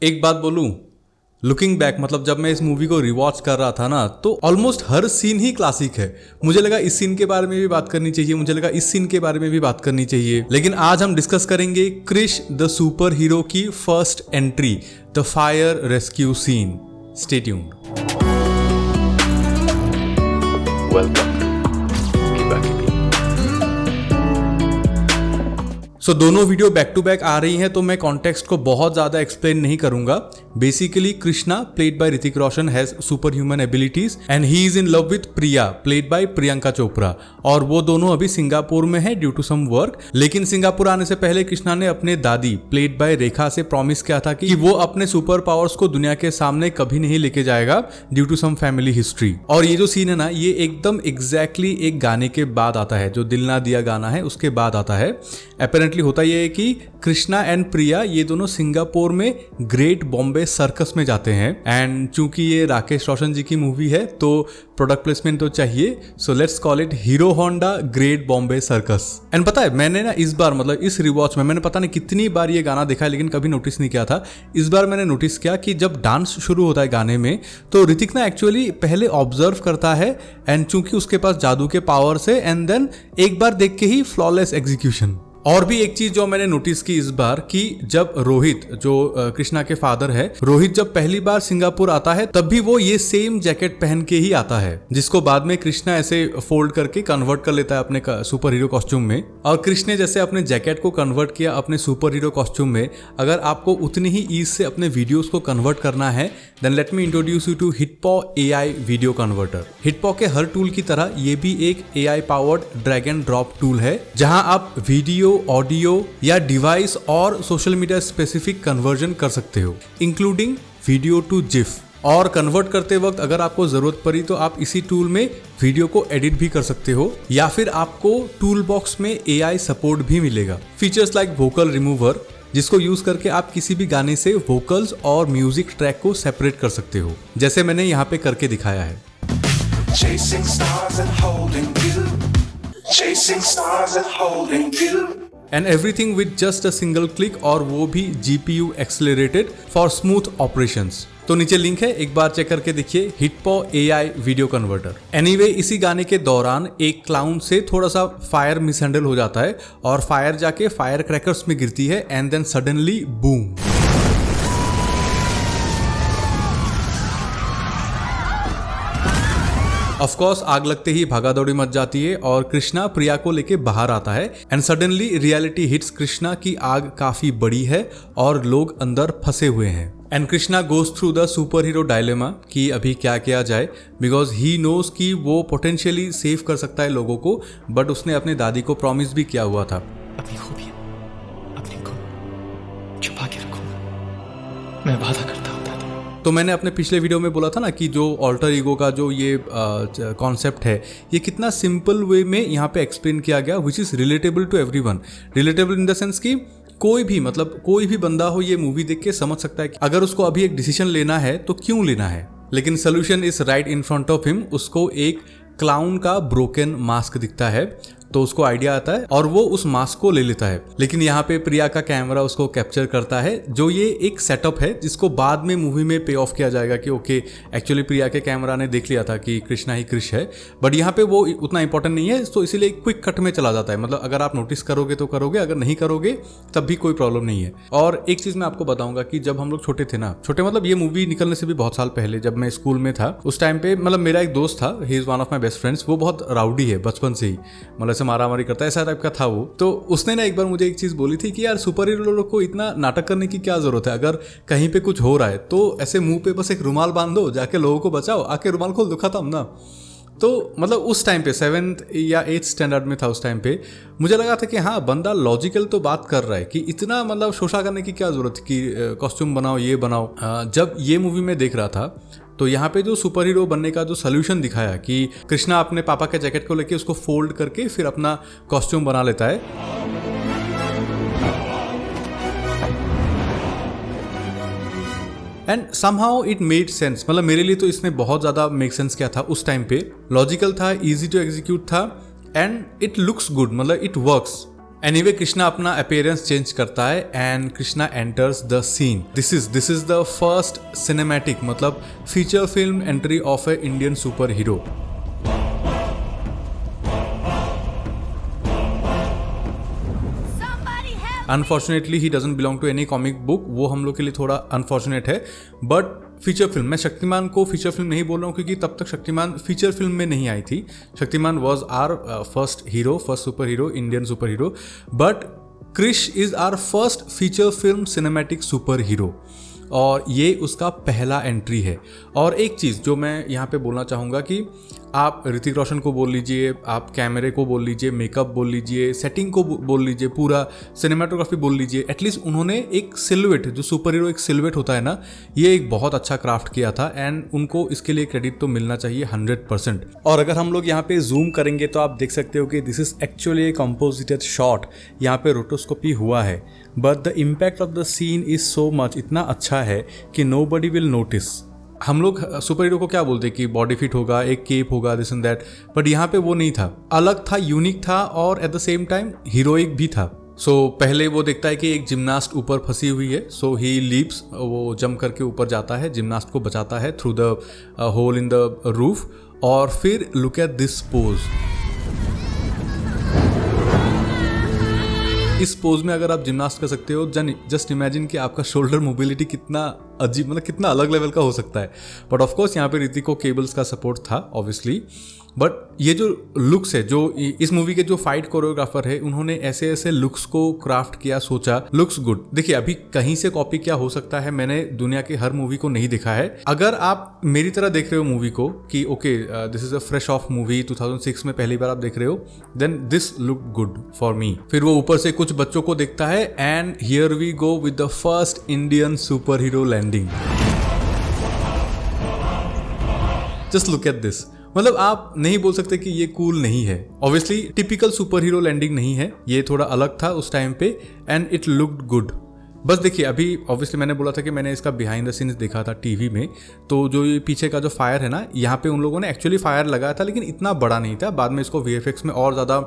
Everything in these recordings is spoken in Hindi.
एक बात बोलूं, लुकिंग बैक मतलब जब मैं इस मूवी को रिवॉच कर रहा था ना, तो ऑलमोस्ट हर सीन ही क्लासिक है। मुझे लगा इस सीन के बारे में भी बात करनी चाहिए, मुझे लगा इस सीन के बारे में भी बात करनी चाहिए। लेकिन आज हम डिस्कस करेंगे क्रिश द सुपर हीरो की first entry, the fire rescue scene. Stay tuned. Welcome to Kibaki. So दोनों वीडियो बैक टू बैक आ रही हैं, तो मैं कॉन्टेक्स्ट को बहुत ज़्यादा एक्सप्लेन नहीं करूंगा। Basically Krishna played by Hrithik Roshan has super human abilities and he is in love with Priya played by Priyanka Chopra, और वो दोनों अभी सिंगापुर में है ड्यू टू सम वर्क। लेकिन सिंगापुर आने से पहले कृष्णा ने अपने दादी प्लेड बाय रेखा से प्रॉमिस किया था कि वो अपने सुपर पावर्स को दुनिया के सामने कभी नहीं लेके जाएगा due to some family history. और ये जो सीन है ना, ये एकदम एग्जैक्टली एक गाने के बाद आता है, जो दिल ना दिया गाना है उसके बाद आता है। अपेरेंटली होता यह है कि कृष्णा एंड प्रिया ये दोनों सिंगापुर में ग्रेट बॉम्बे सर्कस में जाते हैं, एंड चूंकि ये राकेश रोशन जी की मूवी है तो प्रोडक्ट प्लेसमेंट तो चाहिए, so let's call it hero Honda great Bombay circus. And पता है, मैंने ना इस बार मतलब इस रिवॉच में मैंने पता नहीं कितनी बार ये गाना देखा है, लेकिन कभी नोटिस नहीं किया था। इस बार मैंने नोटिस किया कि जब डांस शुरू होता है गाने में, तो ऋतिक ना एक्चुअली पहले ऑब्जर्व करता है, एंड चूंकि उसके पास जादू के पावर से, एंड देन एक बार देख के ही फ्लॉलेस एग्जीक्यूशन। और भी एक चीज जो मैंने नोटिस की इस बार, कि जब रोहित जो कृष्णा के फादर है, रोहित जब पहली बार सिंगापुर आता है तब भी वो ये सेम जैकेट पहन के ही आता है, जिसको बाद में कृष्णा ऐसे फोल्ड करके कन्वर्ट कर लेता है अपने सुपर हीरो कॉस्ट्यूम में। और कृष्ण ने जैसे अपने जैकेट को कन्वर्ट किया अपने सुपर हीरो कॉस्ट्यूम में, अगर आपको उतनी ही ईज से अपने वीडियोस को कन्वर्ट करना है, then let me introduce you to HitPaw AI video converter. HitPaw के हर टूल की तरह ये भी एक AI powered drag and drop tool है, जहां आप वीडियो, ऑडियो या डिवाइस और सोशल मीडिया स्पेसिफिक कन्वर्जन कर सकते हो, इंक्लूडिंग वीडियो टू जिफ। और कन्वर्ट करते वक्त अगर आपको जरूरत पड़ी तो आप इसी टूल में वीडियो को एडिट भी कर सकते हो, या फिर आपको टूल बॉक्स में AI सपोर्ट भी मिलेगा। फीचर्स लाइक वोकल रिमूवर, जिसको यूज करके आप किसी भी गाने से वोकल्स और म्यूजिक ट्रैक को सेपरेट कर सकते हो, जैसे मैंने यहाँ पे करके दिखाया है। Chasing stars and holding you. Chasing stars and holding you. And everything with just a single click, और वो भी GPU accelerated for smooth operations. तो नीचे लिंक है, एक बार चेक करके देखिए, हिटपॉ AI वीडियो कन्वर्टर। एनीवे, इसी गाने के दौरान एक क्लाउन से थोड़ा सा फायर मिसहैंडल हो जाता है, और फायर जाके फायर क्रैकर्स में गिरती है, and then suddenly boom. Of course आग लगते ही भागा दौड़ी मच जाती है, और कृष्णा प्रिया को लेके बाहर आता है, and suddenly reality hits Krishna की आग काफी बड़ी है और लोग अंदर फंसे हुए हैं। And Krishna goes through the super hero dilemma कि अभी क्या किया जाए, बिकॉज ही नोज कि वो पोटेंशियली सेव कर सकता है लोगों को, बट उसने अपने दादी को प्रॉमिस भी किया हुआ था। अपनी खूबियां अपने को छुपा के रखूंगा, मैं वादा करता हूं। तो मैंने अपने पिछले वीडियो में बोला था ना कि जो ऑल्टर ईगो का जो ये कॉन्सेप्ट है, ये कितना सिंपल वे में यहाँ पे एक्सप्लेन किया गया, which is relatable to everyone. Relatable in the sense कि कोई भी बंदा हो ये मूवी देख के समझ सकता है कि अगर उसको अभी एक डिसीजन लेना है तो क्यों लेना है, लेकिन solution is right in front of him. उसको एक क्लाउन का ब्रोकन मास्क दिखता है, तो उसको आइडिया आता है और वो उस मास्क को ले लेता है। लेकिन यहाँ पे प्रिया का कैमरा उसको कैप्चर करता है, जो ये एक सेटअप है जिसको बाद में मूवी में पे ऑफ किया जाएगा कि ओके एक्चुअली प्रिया के कैमरा ने देख लिया था कि कृष्णा ही कृष है, बट यहाँ पे वो उतना इंपॉर्टेंट नहीं है, तो इसीलिए क्विक कट में चला जाता है। मतलब अगर आप नोटिस करोगे तो करोगे, अगर नहीं करोगे तब भी कोई प्रॉब्लम नहीं है। और एक चीज मैं आपको बताऊंगा कि जब हम लोग छोटे थे ना, छोटे मतलब ये मूवी निकलने से भी बहुत साल पहले, जब मैं स्कूल में था उस टाइम पे, मतलब मेरा एक दोस्त था, he is one of my best friends, वो बहुत राउडी है बचपन से ही, मतलब ऐसे मारा मारी करता है, ऐसा टाइप का था वो। तो उसने ना एक बार मुझे एक चीज बोली थी कि यार सुपर हीरो लोग को इतना नाटक करने की क्या जरूरत है, अगर कहीं पे कुछ हो रहा है तो ऐसे मुंह पे बस एक रुमाल बांध दो, जाके लोगों को बचाओ, आके रुमाल खोल दो, खत्म ना। तो मतलब उस टाइम पे 7th या 8th स्टैंडर्ड में था उस टाइम पे, मुझे लगा था कि हाँ बंदा लॉजिकल तो बात कर रहा है, कि इतना मतलब शोषा करने की क्या जरूरत है कि कॉस्ट्यूम बनाओ ये बनाओ। जब ये मूवी में देख रहा था तो यहाँ पे जो सुपर हीरो बनने का जो सोल्यूशन दिखाया कि कृष्णा अपने पापा के जैकेट को लेके उसको फोल्ड करके फिर अपना कॉस्ट्यूम बना लेता है, and somehow it made sense. मतलब मेरे लिए तो इसने बहुत ज़्यादा मेक सेंस किया था उस टाइम पे, लॉजिकल था, इजी टू एग्जीक्यूट था, एंड इट लुक्स गुड, मतलब इट वर्क्स। एनीवे कृष्णा अपना अपीयरेंस चेंज करता है and Krishna enters the scene. This is the first cinematic मतलब feature film entry of a Indian super hero. Unfortunately he doesn't belong to any comic book, वो हम लोग के लिए थोड़ा अनफॉर्चुनेट है. बट फीचर फिल्म, मैं शक्तिमान को फीचर फिल्म नहीं बोल रहा हूँ क्योंकि तब तक शक्तिमान फीचर फिल्म में नहीं आई थी. Shaktimaan was our first hero, first super hero, Indian super hero. But Krrish is our first feature film cinematic super hero और ये उसका पहला एंट्री है. और एक चीज़ जो मैं यहाँ पे बोलना चाहूँगा कि आप ऋतिक रोशन को बोल लीजिए, आप कैमरे को बोल लीजिए, मेकअप बोल लीजिए, सेटिंग को बोल लीजिए, पूरा सिनेमाटोग्राफी बोल लीजिए, एटलीस्ट उन्होंने एक सिलुएट, जो सुपर हीरो एक सिलुएट होता है ना, ये एक बहुत अच्छा क्राफ्ट किया था एंड उनको इसके लिए क्रेडिट तो मिलना चाहिए 100%. और अगर हम लोग यहाँ पे जूम करेंगे तो आप देख सकते हो कि this is actually a composited shot. यहाँ पे रोटोस्कोपी हुआ है but the impact of the scene is so much, इतना अच्छा है कि नोबडी विल नोटिस. हम लोग सुपर हीरो को क्या बोलते हैं कि बॉडी फिट होगा, एक केप होगा, दिस एंड दैट, बट यहाँ पे वो नहीं था. अलग था, यूनिक था और at the same time heroic भी था. सो पहले वो देखता है कि एक जिम्नास्ट ऊपर फंसी हुई है, सो ही लीप्स, वो जंप करके ऊपर जाता है, जिम्नास्ट को बचाता है through the hole in the roof. और फिर लुक एट दिस पोज. इस पोज में अगर आप जिम्नास्ट कर सकते हो, जस्ट इमेजिन कि आपका शोल्डर मोबिलिटी कितना अजीब, मतलब कितना अलग लेवल का हो सकता है. बट ऑफकोर्स यहाँ पे ऋतिक को केबल्स का सपोर्ट था ऑब्वियसली. बट ये जो लुक्स है, जो इस मूवी के जो फाइट कोरियोग्राफर है, उन्होंने ऐसे ऐसे लुक्स को क्राफ्ट किया, सोचा लुक्स गुड. देखिए अभी कहीं से कॉपी क्या हो सकता है, मैंने दुनिया के हर मूवी को नहीं देखा है. अगर आप मेरी तरह देख रहे हो मूवी को कि okay this is a fresh of movie, 2006 में पहली बार आप देख रहे हो, then this look good for me. फिर वो ऊपर से कुछ बच्चों को देखता है and here we go with the first Indian super hero landing. Just look at this. मतलब आप नहीं बोल सकते कि ये कूल नहीं है. Obviously typical super hero landing नहीं है, ये थोड़ा अलग था उस टाइम पे एंड इट लुक्ड गुड. बस देखिए अभी ऑब्वियसली मैंने बोला था कि मैंने इसका बिहाइंड द सीन्स देखा था टीवी में, तो जो ये पीछे का जो फायर है ना, यहाँ पे उन लोगों ने एक्चुअली फायर लगाया था लेकिन इतना बड़ा नहीं था. बाद में इसको VFX में और ज़्यादा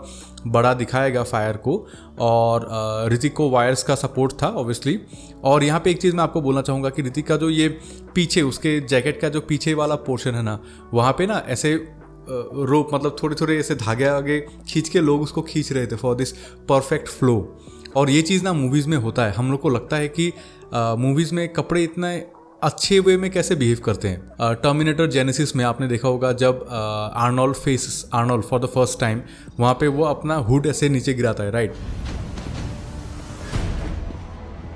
बड़ा दिखाएगा फायर को. और ऋतिक को वायर्स का सपोर्ट था ऑब्वियसली. और यहाँ पे एक चीज़ मैं आपको बोलना चाहूँगा कि ऋतिक का जो ये पीछे उसके जैकेट का जो पीछे वाला पोर्शन है ना, वहाँ पे ना ऐसे रोप, मतलब थोड़े थोड़े ऐसे धागे आगे खींच के लोग उसको खींच रहे थे फॉर दिस परफेक्ट फ्लो. और ये चीज़ ना मूवीज़ में होता है. हम लोग को लगता है कि मूवीज़ में कपड़े इतना अच्छे वे में कैसे बिहेव करते हैं. टर्मिनेटर जेनेसिस में आपने देखा होगा जब Arnold for the first time, वहाँ पे वो अपना हुड ऐसे नीचे गिराता है, right.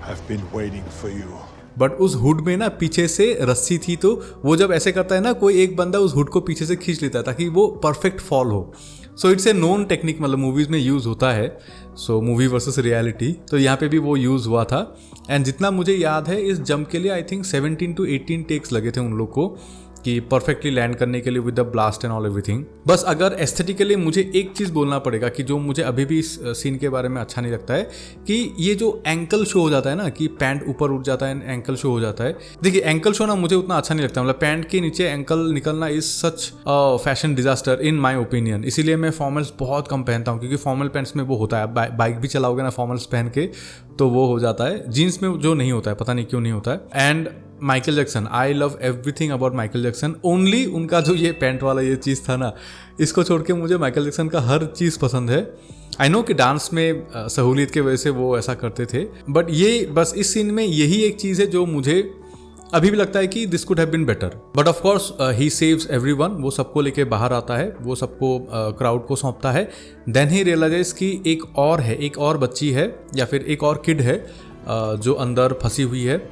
I've been waiting for you. But उस हुड में ना पीछे से रस्सी थी, तो वो जब ऐसे करता है ना, कोई एक बंदा उस हुड को पीछे से खींच लेता है ताकि वो परफेक्ट फॉल हो. So it's a known technique, मतलब मूवीज़ में यूज़ होता है. सो मूवी वर्सेस रियलिटी, तो यहाँ पे भी वो यूज़ हुआ था. एंड जितना मुझे याद है इस जंप के लिए आई थिंक 17 to 18 टेक्स लगे थे उन लोग को कि परफेक्टली लैंड करने के लिए with the blast and all everything. बस अगर एस्थेटिकली मुझे एक चीज़ बोलना पड़ेगा कि जो मुझे अभी भी इस सीन के बारे में अच्छा नहीं लगता है, कि ये जो एंकल शो हो जाता है ना, कि पैंट ऊपर उठ जाता है, एंकल शो हो जाता है. देखिए एंकल शो ना मुझे उतना अच्छा नहीं लगता, मतलब पैंट के नीचे एंकल निकलना is such fashion disaster in my opinion. इसीलिए मैं फॉर्मल्स बहुत कम पहनता हूँ, क्योंकि फॉर्मल पैंट्स में वो होता है, बाइक भी चलाओगे ना फॉर्मल्स पहन के तो वो हो जाता है. जीन्स में जो नहीं होता है, पता नहीं क्यों नहीं होता है. And Michael Jackson, I love everything about Michael Jackson. Only उनका जो ये पैंट वाला ये चीज़ था ना, इसको छोड़ के मुझे माइकल जैक्सन का हर चीज़ पसंद है. आई नो कि डांस में सहूलियत की वजह से वो ऐसा करते थे, बट ये बस इस सीन में यही एक चीज़ है जो मुझे अभी भी लगता है कि this could have been better. But of course he saves everyone. वो सबको लेके बाहर आता है, वो सबको क्राउड को सौंपता है. देन ही रियलाइज कि एक और है, एक और बच्ची है या फिर एक और किड है जो अंदर फंसी हुई है.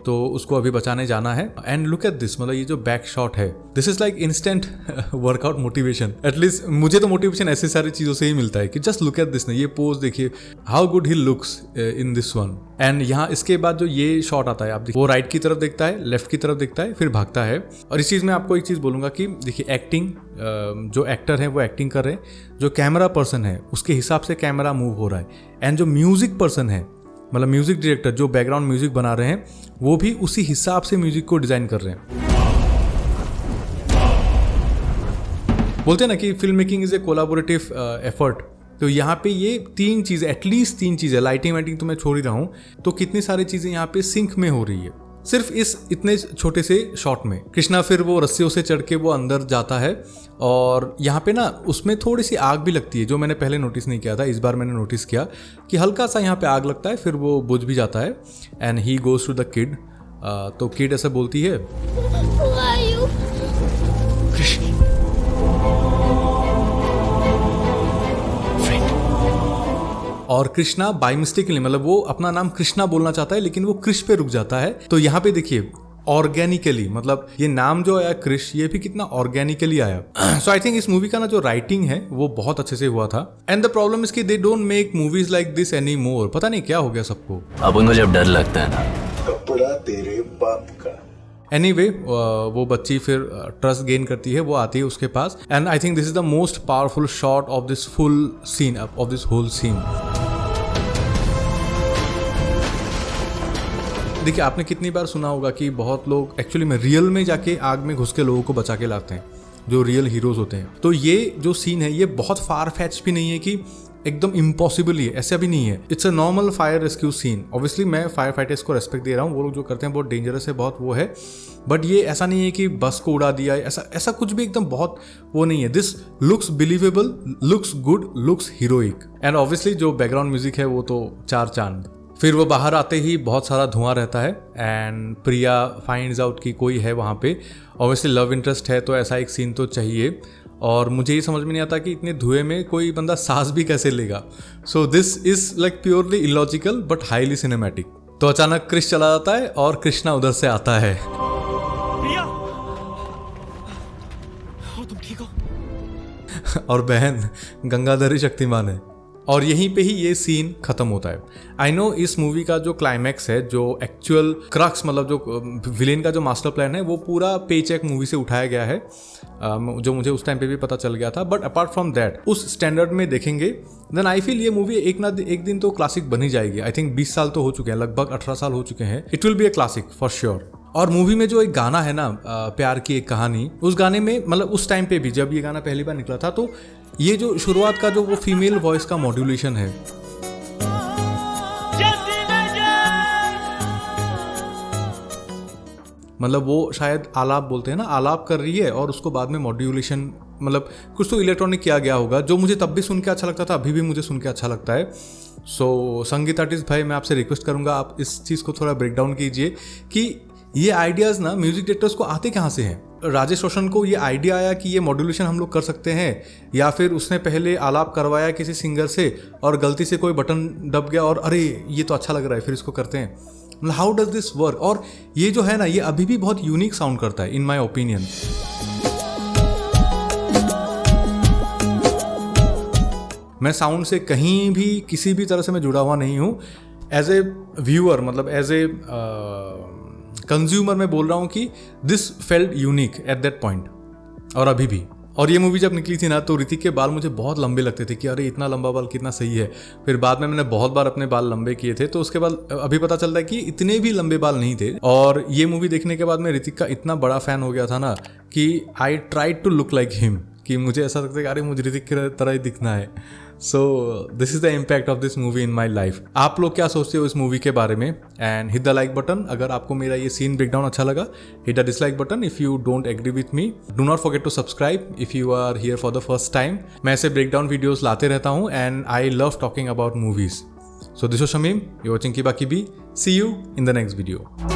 तो उसको अभी बचाने जाना है. एंड लुक एट दिस, मतलब ये जो बैक शॉट है, this is like instant workout motivation. At least मुझे तो मोटिवेशन ऐसी सारी चीज़ों से ही मिलता है कि जस्ट लुक एट दिस ना, ये पोज देखिए, how good he looks in this one. And यहाँ इसके बाद जो ये शॉट आता है, आप देखिए वो राइट की तरफ देखता है, लेफ्ट की तरफ देखता है, फिर भागता है. और इस चीज़ में आपको एक चीज़ बोलूँगा कि देखिए एक्टिंग, जो एक्टर है वो एक्टिंग कर रहे हैं, जो कैमरा पर्सन है उसके हिसाब से कैमरा मूव हो रहा है. एंड जो म्यूजिक पर्सन है, मतलब म्यूजिक डायरेक्टर जो बैकग्राउंड म्यूजिक बना रहे हैं, वो भी उसी हिसाब से म्यूजिक को डिजाइन कर रहे हैं. बोलते हैं ना कि film making is a collaborative effort, तो यहाँ पे ये तीन चीज़ें, एटलीस्ट तीन चीज़ें, लाइटिंग वाइटिंग तो मैं छोड़ ही रहा हूँ, तो कितनी सारी चीज़ें यहाँ पे सिंक में हो रही है सिर्फ इस इतने छोटे से शॉट में। कृष्णा फिर वो रस्सियों से चढ़ के वो अंदर जाता है और यहाँ पे ना उसमें थोड़ी सी आग भी लगती है, जो मैंने पहले नोटिस नहीं किया था, इस बार मैंने नोटिस किया कि हल्का सा यहाँ पे आग लगता है, फिर वो बुझ भी जाता है। And he goes to the kid, तो किड ऐसा बोलती है, Who are you? Krishna, friend. और कृष्णा बाई मिस्टेकली, मतलब वो अपना नाम कृष्णा बोलना चाहता है लेकिन वो कृष पे रुक जाता है। तो यहाँ पे देखिए ऑर्गेनिकली, मतलब ये नाम जो आया कृष, ये भी कितना ऑर्गेनिकली आया। सो आई थिंक इस मूवी का ना जो राइटिंग है वो बहुत अच्छे से हुआ था। एंड द प्रॉब्लम इज कि they don't make movies like this any more. पता नहीं क्या हो गया सबको। अब उनको जब डर लगता है ना, कपड़ा तेरे बाप का। एनीवे वो बच्ची फिर ट्रस्ट गेन करती है, वो आती है उसके पास। And I think this is the most powerful shot of this full scene, of this whole scene. देखिए आपने कितनी बार सुना होगा कि बहुत लोग एक्चुअली में रियल में जाके आग में घुस के लोगों को बचा के लाते हैं, जो रियल हीरोज होते हैं। तो ये जो सीन है ये बहुत फार फैच भी नहीं है कि एकदम इम्पॉसिबल ही है, ऐसा भी नहीं है। It's a normal fire rescue scene. Obviously मैं फायर फाइटर्स को रेस्पेक्ट दे रहा हूँ, वो लोग जो करते हैं बहुत डेंजरस है, बहुत वो है, बट ये ऐसा नहीं है कि बस को उड़ा दिया, ऐसा कुछ भी एकदम बहुत वो नहीं है। This looks believable, looks good, looks heroic. And obviously जो बैकग्राउंड म्यूजिक है वो तो चार चांद। फिर वो बाहर आते ही बहुत सारा धुआं रहता है एंड प्रिया फाइंड्स आउट कि कोई है वहाँ पे। ऑब्वियसली लव इंटरेस्ट है तो ऐसा एक सीन तो चाहिए, और मुझे ये समझ में नहीं आता कि इतने धुएं में कोई बंदा सांस भी कैसे लेगा। सो this is like purely illogical but highly cinematic. तो अचानक क्रिश चला जाता है और कृष्णा उधर से आता है। प्रिया, तुम ठीक हो? और बहन गंगाधरी शक्तिमान है। और यहीं पे ही ये सीन खत्म होता है। आई नो इस मूवी का जो क्लाइमैक्स है, जो एक्चुअल क्रक्स, मतलब जो विलेन का जो मास्टर प्लान है, वो पूरा पे चेक मूवी से उठाया गया है, जो मुझे उस टाइम पे भी पता चल गया था। बट अपार्ट फ्रॉम दैट, उस स्टैंडर्ड में देखेंगे देन आई फील ये मूवी एक दिन तो क्लासिक बनी जाएगी। आई थिंक 20 साल तो हो चुके हैं, लगभग 18 साल हो चुके हैं। It will be a classic for sure. और मूवी में जो एक गाना है ना, प्यार की एक कहानी, उस गाने में मतलब उस टाइम पे भी जब ये गाना पहली बार निकला था, तो ये जो शुरुआत का जो वो फीमेल वॉइस का मॉड्यूलेशन है, मतलब वो शायद आलाप बोलते हैं ना, आलाप कर रही है और उसको बाद में मॉड्यूलेशन, मतलब कुछ तो इलेक्ट्रॉनिक किया गया होगा, जो मुझे तब भी सुन के अच्छा लगता था, अभी भी मुझे सुन के अच्छा लगता है। सो संगीत आर्टिस्ट भाई, मैं आपसे रिक्वेस्ट करूंगा आप इस चीज़ को थोड़ा ब्रेक डाउन कीजिए कि ये आइडियाज़ ना म्यूजिक डायरेक्टर्स को आते कहाँ से हैं। राजेश रोशन को ये आइडिया आया कि ये मॉड्यूलेशन हम लोग कर सकते हैं, या फिर उसने पहले आलाप करवाया किसी सिंगर से और गलती से कोई बटन दब गया और अरे ये तो अच्छा लग रहा है, फिर इसको करते हैं। मतलब हाउ डज दिस वर्क? और ये जो है ना, ये अभी भी बहुत यूनिक साउंड करता है इन माई ओपिनियन। मैं साउंड से कहीं भी किसी भी तरह से मैं जुड़ा हुआ नहीं हूँ। एज ए व्यूअर, मतलब एज ए कंज्यूमर मैं बोल रहा हूँ कि this felt unique at that point, और अभी भी। और ये मूवी जब निकली थी ना, तो ऋतिक के बाल मुझे बहुत लंबे लगते थे कि अरे इतना लंबा बाल कितना सही है। फिर बाद में मैंने बहुत बार अपने बाल लंबे किए थे, तो उसके बाद अभी पता चलता है कि इतने भी लंबे बाल नहीं थे। और ये मूवी देखने के बाद मैं ऋतिक का इतना बड़ा फैन हो गया था ना कि I tried to look like him, कि मुझे ऐसा लगता है कि अरे मुझे ऋतिक की तरह ही दिखना है। सो this is the impact of this movie in my life. आप लोग क्या सोचते हो इस मूवी के बारे में? And hit the like button अगर आपको मेरा ये सीन ब्रेकडाउन अच्छा लगा। Hit the dislike button if you don't agree with me. Do not forget to subscribe if you are here for the first time. मैं ऐसे ब्रेकडाउन वीडियोस लाते रहता हूँ and I love talking about movies. So this is Shamim, you watching किबा किबी। See you in the next video.